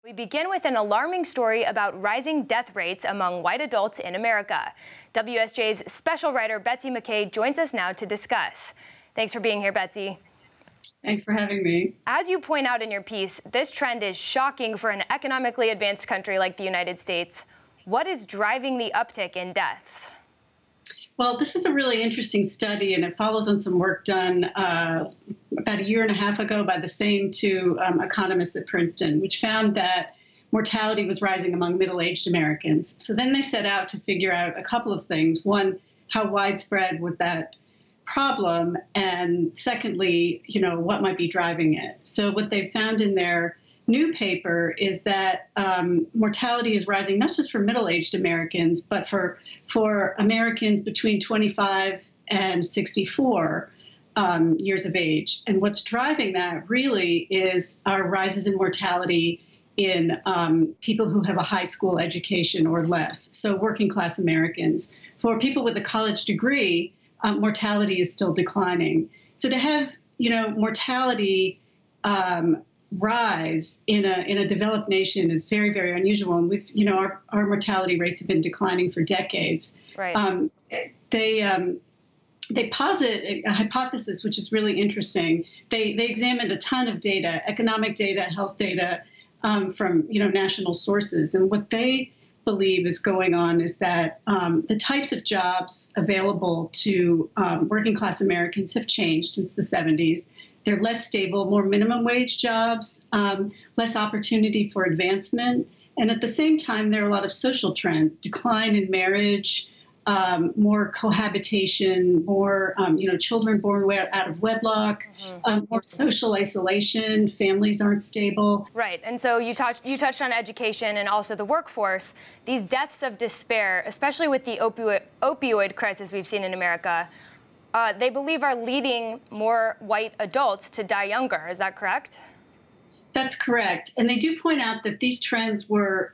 We begin with an alarming story about rising death rates among white adults in America. WSJ's special writer Betsy McKay joins us now to discuss. Thanks for being here, Betsy. Thanks for having me. As you point out in your piece, this trend is shocking for an economically advanced country like the United States. What is driving the uptick in deaths? Well, this is a really interesting study, and it follows on some work done about a year and a half ago by the same two economists at Princeton, which found that mortality was rising among middle-aged Americans. So then they set out to figure out a couple of things. One, how widespread was that problem? And secondly, what might be driving it? So what they found in their new paper is that mortality is rising not just for middle-aged Americans, but for Americans between 25 and 64 years of age. And what's driving that really is our rises in mortality in people who have a high school education or less, so working class Americans. For people with a college degree, mortality is still declining. So to have mortality rise in a developed nation is very, very unusual, and we've our mortality rates have been declining for decades. Right. They posit a hypothesis which is really interesting. They examined a ton of data, economic data, health data from national sources, and what they believe is going on is that the types of jobs available to working class Americans have changed since the 70s. They're less stable, more minimum wage jobs, less opportunity for advancement. And at the same time, there are a lot of social trends, decline in marriage, more cohabitation, more children born out of wedlock, more social isolation, families aren't stable. Right, and so you touched on education and also the workforce. These deaths of despair, especially with the opioid crisis we've seen in America, they believe are leading more white adults to die younger. Is that correct? That's correct. And they do point out that these trends were,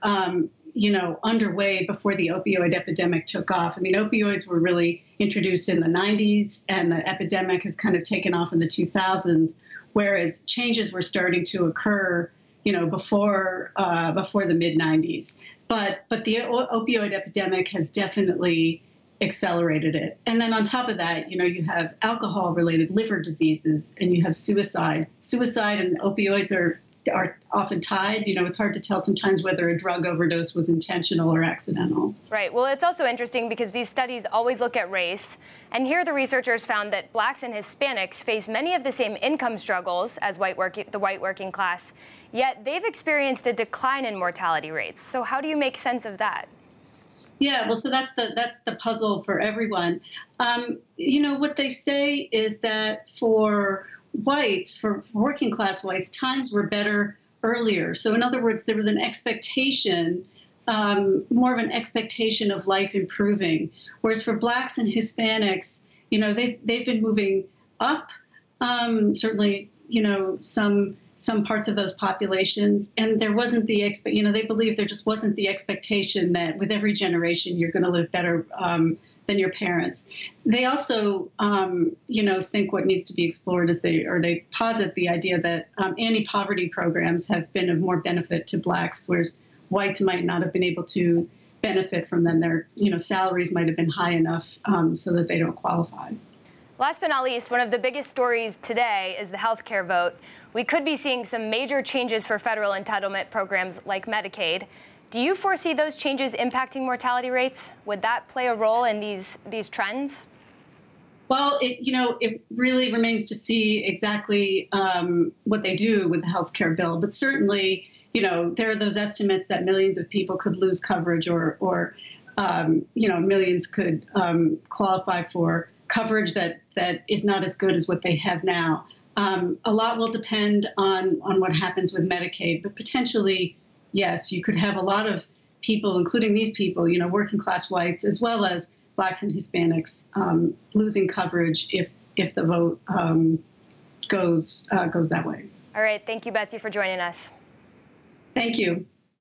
underway before the opioid epidemic took off. I mean, opioids were really introduced in the 90s, and the epidemic has kind of taken off in the 2000s, whereas changes were starting to occur, before the mid 90s. But the opioid epidemic has definitely accelerated it. And then on top of that, you have alcohol-related liver diseases, and you have suicide. Suicide and opioids are often tied. It's hard to tell sometimes whether a drug overdose was intentional or accidental. Right. Well, it's also interesting because these studies always look at race. And here the researchers found that blacks and Hispanics face many of the same income struggles as the white working class, yet they've experienced a decline in mortality rates. So how do you make sense of that? Yeah, well, so that's the puzzle for everyone. What they say is that for whites, for working class whites, times were better earlier. So in other words, there was an expectation, more of an expectation of life improving. Whereas for blacks and Hispanics, they've been moving up, certainly, some parts of those populations, and there wasn't the they believe there just wasn't the expectation that with every generation you're going to live better than your parents. They also, think what needs to be explored is they posit the idea that anti-poverty programs have been of more benefit to blacks, whereas whites might not have been able to benefit from them. Their salaries might have been high enough so that they don't qualify. Last but not least, one of the biggest stories today is the healthcare vote. We could be seeing some major changes for federal entitlement programs like Medicaid. Do you foresee those changes impacting mortality rates? Would that play a role in these trends? Well, it really remains to see exactly what they do with the healthcare bill. But certainly, there are those estimates that millions of people could lose coverage, or millions could qualify for coverage that is not as good as what they have now. A lot will depend on what happens with Medicaid, but potentially, yes, you could have a lot of people, including these people, working class whites, as well as blacks and Hispanics, losing coverage if the vote goes that way. All right. Thank you, Betsy, for joining us. Thank you.